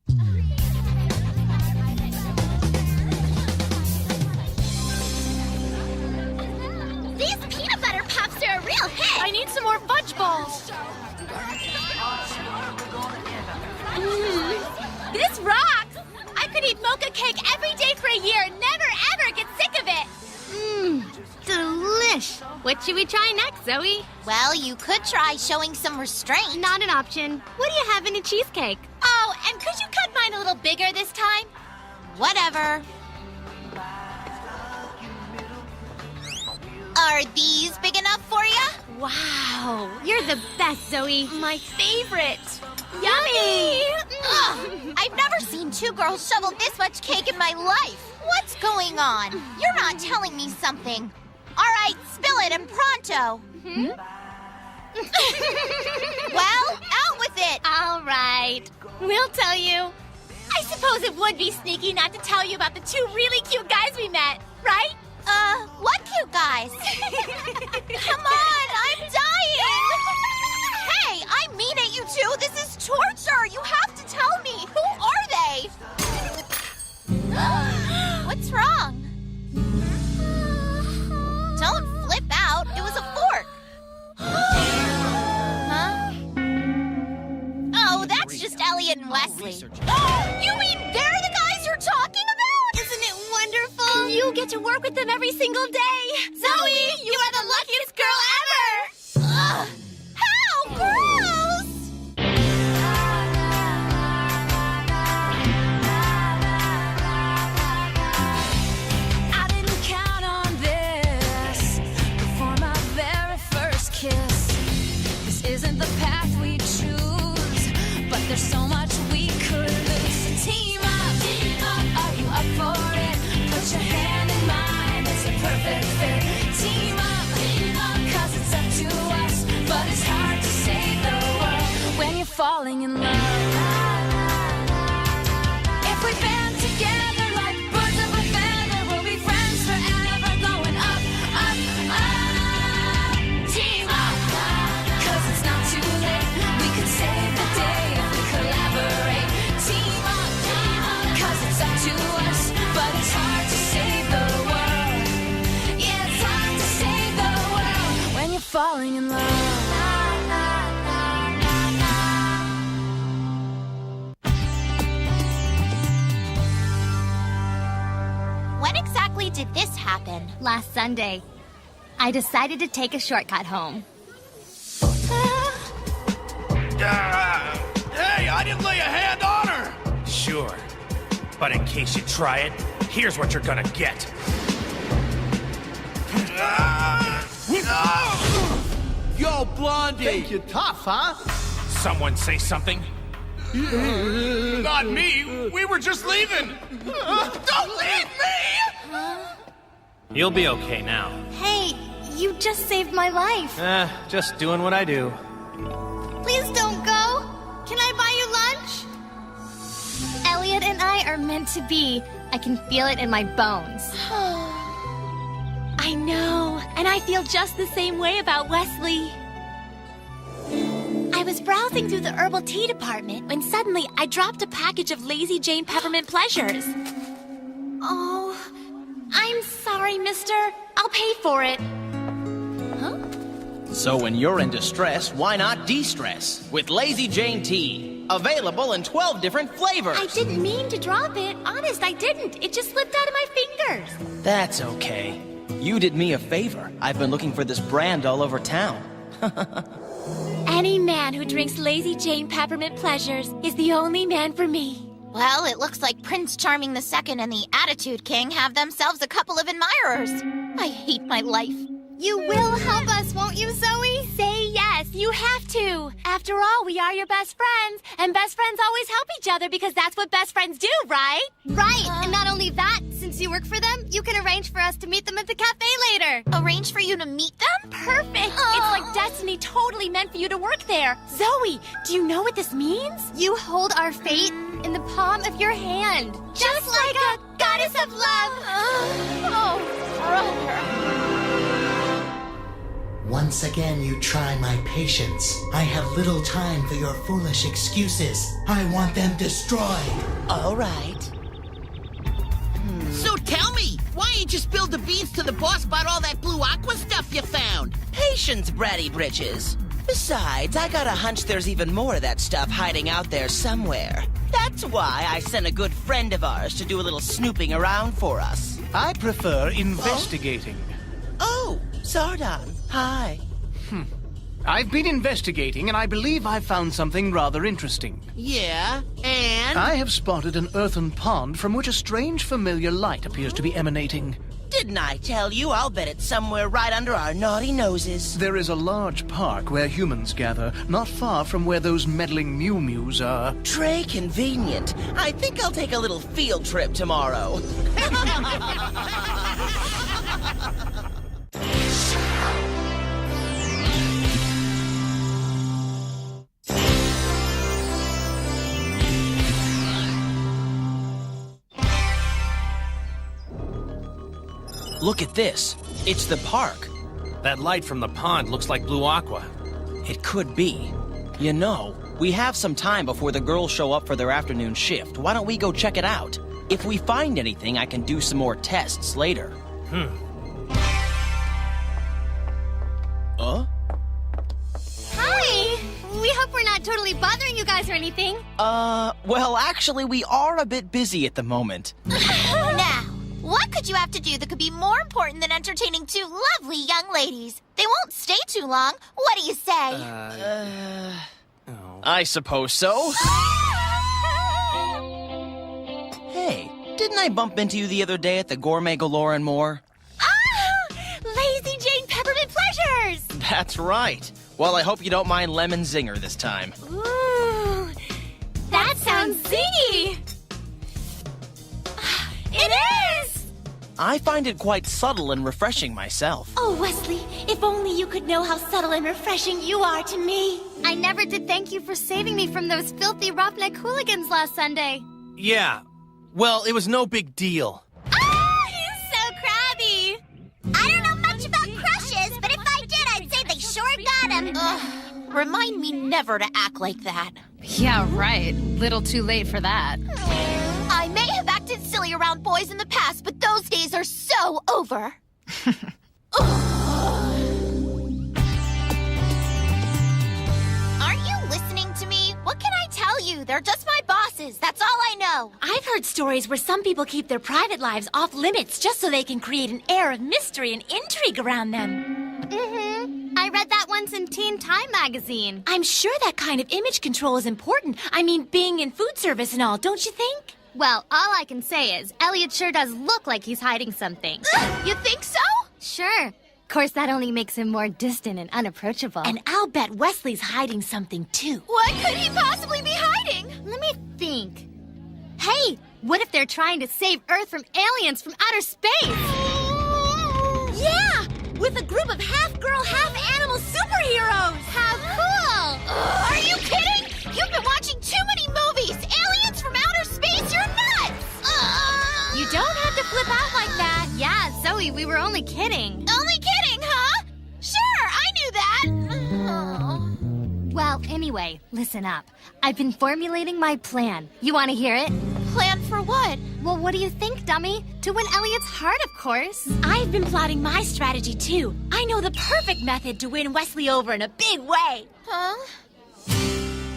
These peanut butter puffs are a real hit! I need some more fudge balls. This rocks! I could eat mocha cake every day for a year and never ever get sick of it! Delish. What should we try next, Zoe? Well, you could try showing some restraint. Not an option. What do you have in a cheesecake? Oh, and could you cut mine a little bigger this time? Whatever. Are these big enough for you? Wow, you're the best, Zoe. My favorite. Yummy! Ugh, I've never seen two girls shovel this much cake in my life. What's going on? You're not telling me something. All right, spill it and pronto. Well, out with it. All right, we'll tell you. I suppose it would be sneaky not to tell you about the two really cute guys we met, right? What cute guys? Come on, I'm dying! Hey, I mean it, you two. This is torture. You have to tell me. Who are they? What's wrong? Don't flip out. It was a fork. Huh? Oh, that's just Elliot and Wesley. You mean they're the guys you're talking about? Isn't it wonderful? You get to work with them every single day. Zoe, you are the luckiest girl ever. Ugh. How gross! I didn't count on this before my very first kiss. This isn't the path we choose, but there's so much we could lose. Team up, are you up for it? Put your hand in mine, it's a perfect fit. Team up, 'cause it's up to us, but it's hard to save the world when you're falling in love. If we band together like birds of a feather, we'll be friends forever, going up, up, up. Team up, 'cause it's not too late. We could save the day if we collaborate. Team up, 'cause it's up to us, but it's hard to save the world. Yeah, it's hard to save the world when you're falling in love. When exactly did this happen? Last Sunday, I decided to take a shortcut home. Hey, I didn't lay a hand on her! Sure. But in case you try it, here's what you're gonna get. Yo, Blondie! Think you're tough, huh? Someone say something? Not me! We were just leaving! Don't leave me! You'll be okay now. Hey, you just saved my life. Just doing what I do. Please don't go. Can I buy you lunch? Elliot and I are meant to be. I can feel it in my bones. I know, and I feel just the same way about Wesley. I was browsing through the herbal tea department when suddenly I dropped a package of Lazy Jane Peppermint Pleasures. Oh, I'm sorry, mister. I'll pay for it. Huh? So when you're in distress, why not de-stress with Lazy Jane Tea? Available in 12 different flavors. I didn't mean to drop it. Honest, I didn't. It just slipped out of my fingers. That's okay. You did me a favor. I've been looking for this brand all over town. Any man who drinks Lazy Jane Peppermint Pleasures is the only man for me. Well, it looks like Prince Charming II and the Attitude King have themselves a couple of admirers. I hate my life. You will help us, won't you, Zoe? Say yes, you have to. After all, we are your best friends, and best friends always help each other because that's what best friends do, right? Right, and not only that, since you work for them, you can arrange for us to meet them at the cafe later. Arrange for you to meet them? Perfect. It's like destiny totally meant for you to work there. Zoe, do you know what this means? You hold our fate in the palm of your hand. Just like a goddess of love. Oh, brother. Once again, you try my patience. I have little time for your foolish excuses. I want them destroyed. All right. So tell me, why ain't you spilled the beans to the boss about all that blue aqua stuff you found? Patience, Bratty Britches. Besides, I got a hunch there's even more of that stuff hiding out there somewhere. That's why I sent a good friend of ours to do a little snooping around for us. I prefer investigating. Oh, Zardon. Hi. I've been investigating, and I believe I've found something rather interesting. Yeah, and? I have spotted an earthen pond from which a strange familiar light appears to be emanating. Didn't I tell you? I'll bet it's somewhere right under our naughty noses. There is a large park where humans gather, not far from where those meddling Mew Mews are. Très convenient. I think I'll take a little field trip tomorrow. Look at this. It's the park. That light from the pond looks like blue aqua. It could be. You know, we have some time before the girls show up for their afternoon shift. Why don't we go check it out? If we find anything, I can do some more tests later. Hi! We hope we're not totally bothering you guys or anything. Well, actually, we are a bit busy at the moment. Now, what could you have to do that could be more important than entertaining two lovely young ladies? They won't stay too long. What do you say? I suppose so. Hey, didn't I bump into you the other day at the Gourmet Galore and More? Lazy Jane Peppermint Pleasures! That's right. Well, I hope you don't mind Lemon Zinger this time. Ooh, that sounds zingy! It is! I find it quite subtle and refreshing myself. Oh, Wesley, if only you could know how subtle and refreshing you are to me. I never did thank you for saving me from those filthy roughneck hooligans last Sunday. Yeah. Well, it was no big deal. Ah, he's so crabby! I don't know much about crushes, but if I did, I'd say they sure got him. Remind me never to act like that. Yeah, right. Little too late for that. I may have acted silly around boys in the past, but those days are so over. Aren't you listening to me? What can I tell you? They're just my bosses. That's all I know. I've heard stories where some people keep their private lives off limits just so they can create an air of mystery and intrigue around them. I read that once in Teen Time magazine. I'm sure that kind of image control is important. I mean, being in food service and all, don't you think? Well, all I can say is, Elliot sure does look like he's hiding something. You think so? Sure. Of course, that only makes him more distant and unapproachable. And I'll bet Wesley's hiding something, too. What could he possibly be hiding? Let me think. Hey, what if they're trying to save Earth from aliens from outer space? Yeah! With a group of half-girl, half-animal superheroes! How cool! Are you kidding? You've been watching too many movies. Aliens from outer space, you're nuts! You don't have to flip out like that. Yeah, Zoe, we were only kidding. Only kidding, huh? Sure, I knew that. Well, anyway, listen up. I've been formulating my plan. You want to hear it? Plan for what? Well, what do you think, dummy? To win Elliot's heart, of course. I've been plotting my strategy, too. I know the perfect method to win Wesley over in a big way. Huh?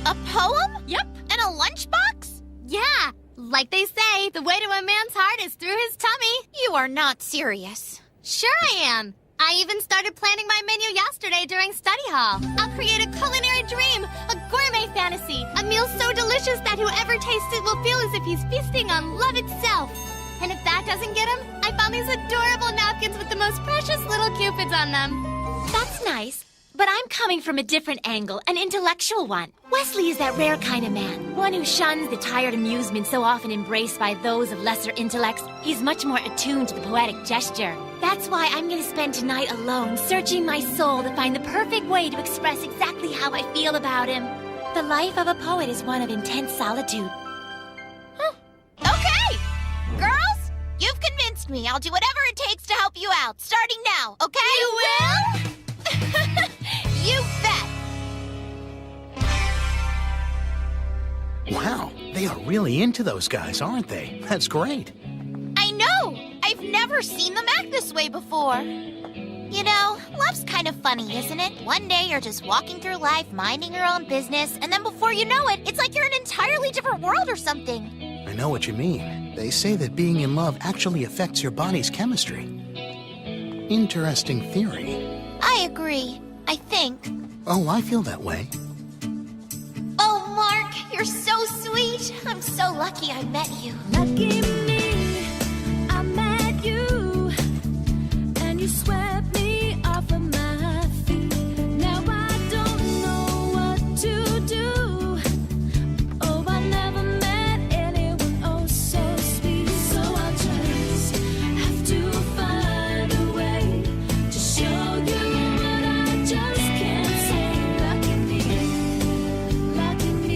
A poem? Yep. And a lunchbox? Yeah, like they say, the way to a man's heart is through his tummy. You are not serious. Sure I am. I even started planning my menu yesterday during study hall. I'll create a culinary dream, a gourmet fantasy, a meal so delicious that whoever tastes it will feel as if he's feasting on love itself. And if that doesn't get him, I found these adorable napkins with the most precious little cupids on them. That's nice. But I'm coming from a different angle, an intellectual one. Wesley is that rare kind of man, one who shuns the tired amusement so often embraced by those of lesser intellects. He's much more attuned to the poetic gesture. That's why I'm going to spend tonight alone, searching my soul to find the perfect way to express exactly how I feel about him. The life of a poet is one of intense solitude. Okay! Girls, you've convinced me. I'll do whatever it takes to help you out, starting now, okay? You will? You bet! Wow, they are really into those guys, aren't they? That's great. I know! I've never seen them act this way before. You know, love's kind of funny, isn't it? One day you're just walking through life, minding your own business, and then before you know it, it's like you're in an entirely different world or something. I know what you mean. They say that being in love actually affects your body's chemistry. Interesting theory. I agree. I think. Oh, I feel that way. Oh, Mark, you're so sweet. I'm so lucky I met you. Lucky me, I met you, and you swept me off of my feet. Now I don't know what to do. Oh, I never met anyone oh so sweet. So I'll just have to find a way to show you what I just can't say. Lucky me,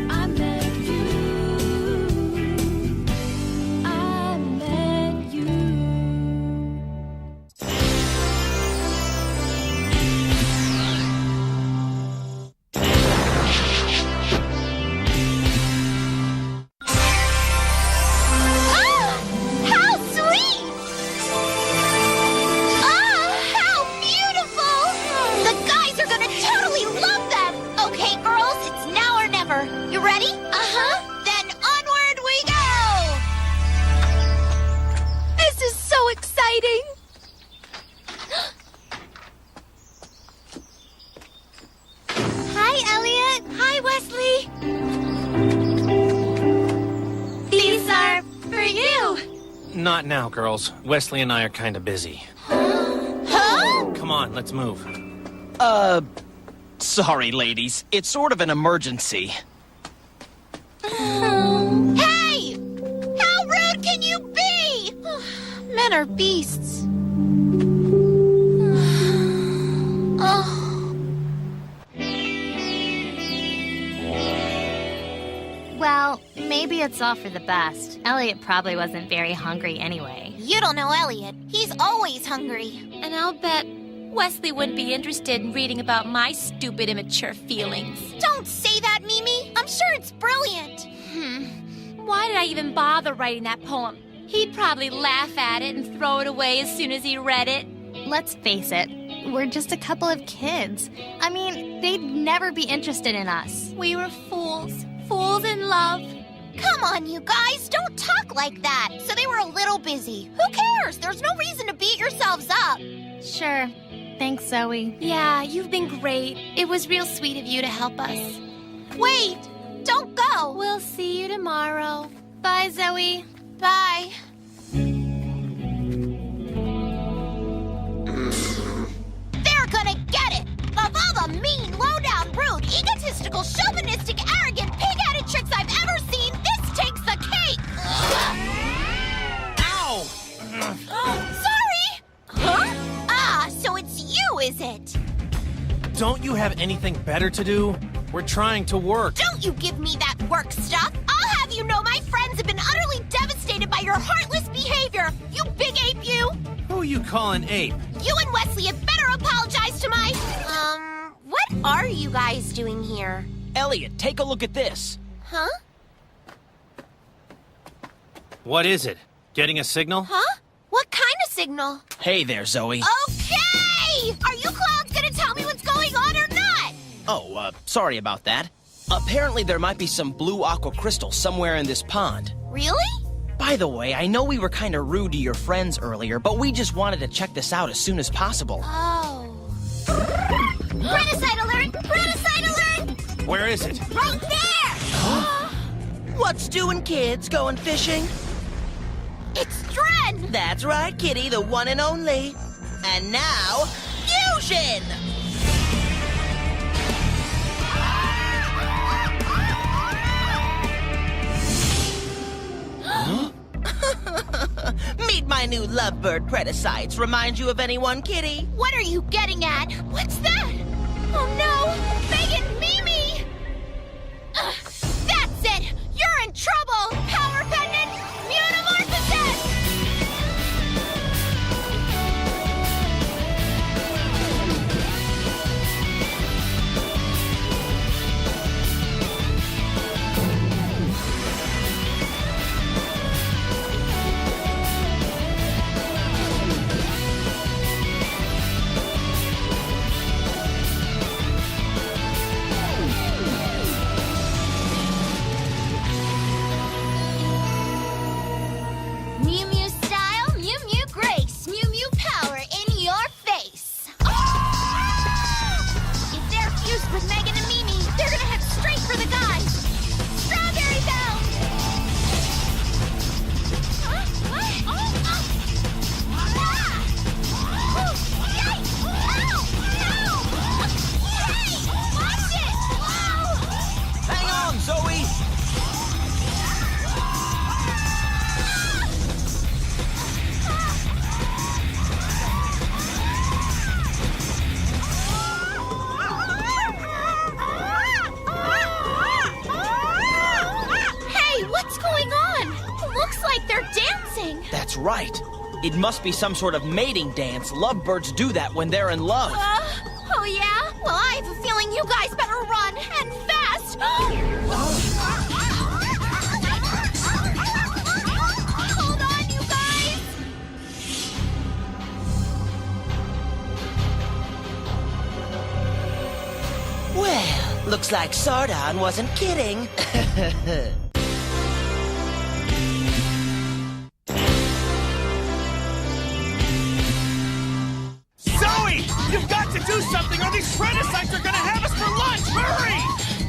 I met you. I met you. How sweet! Oh, how beautiful! The guys are gonna totally love them! Okay, girls, it's now or never. You ready? Uh-huh. Then onward we go! This is so exciting! Hi, Elliot. Hi, Wesley. These are for you. Not now, girls. Wesley and I are kind of busy. Huh? Come on, let's move. Sorry, ladies. It's sort of an emergency. Hey! How rude can you be? Men are beasts. Oh. Well, maybe it's all for the best. Elliot probably wasn't very hungry anyway. You don't know Elliot. He's always hungry. And I'll bet Wesley wouldn't be interested in reading about my stupid, immature feelings. Don't say that, Mimi. I'm sure it's brilliant. Why did I even bother writing that poem? He'd probably laugh at it and throw it away as soon as he read it. Let's face it, we're just a couple of kids. I mean, they'd never be interested in us. We were fools. Fools in love. Come on, you guys. Don't talk like that. So they were a little busy. Who cares? There's no reason to beat yourselves up. Sure. Thanks, Zoe. Yeah, you've been great. It was real sweet of you to help us. Wait. Don't go. We'll see you tomorrow. Bye, Zoe. Bye. They're gonna get it. Of all the mean, low-down, rude, egotistical, chauvinistic, arrogant, pig-headed tricks I've ever seen, this takes the cake. Ow! Sorry. Huh? Ah, so it's you, is it? Don't you have anything better to do? We're trying to work. Don't you give me that work stuff. I'll have you know my friends have been utterly devastated by your heartless behavior. You big ape, you. Who you call an ape? You and Wesley had better apologize to my... what are you guys doing here? Elliot, take a look at this. Huh? What is it? Getting a signal? Huh? What kind of signal? Hey there, Zoe. Okay! Are you clowns gonna tell me what's going on or not? Oh, sorry about that. Apparently there might be some blue aqua crystal somewhere in this pond. Really? By the way, I know we were kind of rude to your friends earlier, but we just wanted to check this out as soon as possible. Oh. Predicite alert! Predicite alert! Where is it? Right there! What's doing, kids? Going fishing? It's Dren! That's right, Kitty, the one and only. And now, fusion! Meet my new lovebird Predicites. Remind you of anyone, Kitty? What are you getting at? What's that? Oh no! Megan, Mimi! That's it! You're in trouble! Power pendant! Mutamorphosis! What's going on? Looks like they're dancing. That's right. It must be some sort of mating dance. Lovebirds do that when they're in love. Oh yeah? Well, I have a feeling you guys better run, and fast. Hold on, you guys. Well, looks like Sardon wasn't kidding. Zoe! You've got to do something or these Predicites are gonna have us for lunch! Hurry!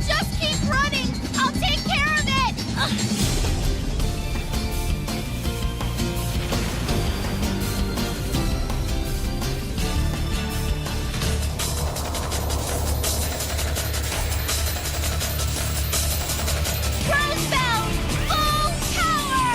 Just keep running. I'll take care of it. Crossbow! Full power!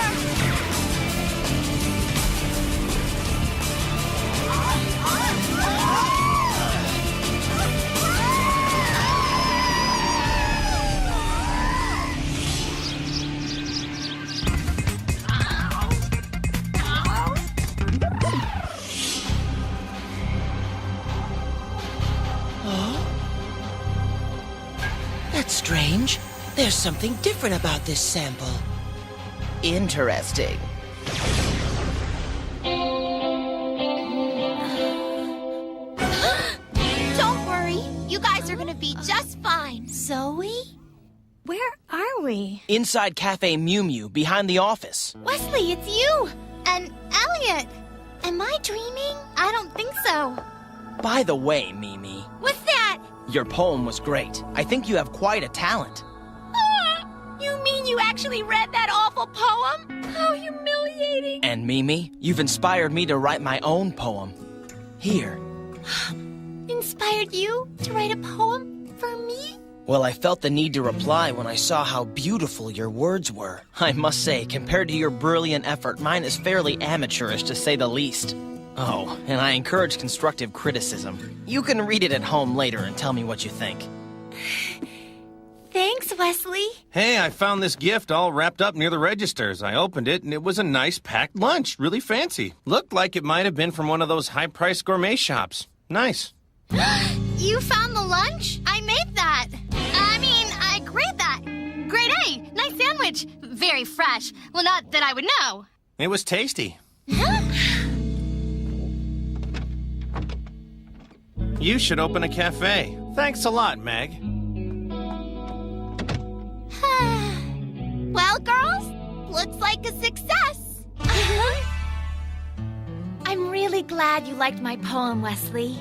That's strange. There's something different about this sample. Interesting. Don't worry. You guys are gonna be just fine. Zoe? Where are we? Inside Cafe Mew Mew, behind the office. Wesley, it's you! And Elliot! Am I dreaming? I don't think so. By the way, Mimi, What's that? your poem was great. I think you have quite a talent. You mean you actually read that awful poem? How humiliating. And Mimi, you've inspired me to write my own poem. Here. Inspired you to write a poem for me? Well, I felt the need to reply when I saw how beautiful your words were. I must say, compared to your brilliant effort, mine is fairly amateurish to say the least. Oh, and I encourage constructive criticism. You can read it at home later and tell me what you think. Thanks, Wesley. Hey, I found this gift all wrapped up near the registers. I opened it, and it was a nice packed lunch. Really fancy. Looked like it might have been from one of those high-priced gourmet shops. Nice. You found the lunch? I made that. I grade that. Grade A. Nice sandwich. Very fresh. Well, not that I would know. It was tasty. You should open a cafe. Thanks a lot, Meg. Well, girls, looks like a success. I'm really glad you liked my poem, Wesley.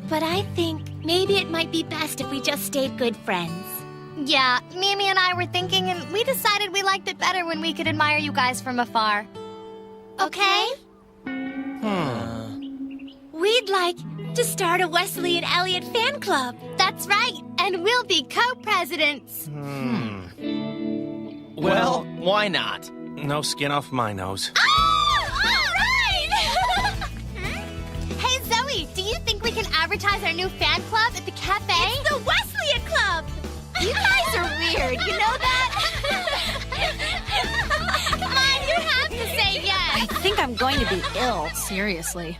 But I think maybe it might be best if we just stayed good friends. Yeah, Mimi and I were thinking, and we decided we liked it better when we could admire you guys from afar. Okay? We'd like to start a Wesley and Elliot fan club. That's right, and we'll be co-presidents. Well, why not? No skin off my nose. Hey, Zoe, do you think we can advertise our new fan club at the cafe? It's the Wesleyan Club. You guys are weird, you know that? Come on, you have to say yes. I think I'm going to be ill, seriously.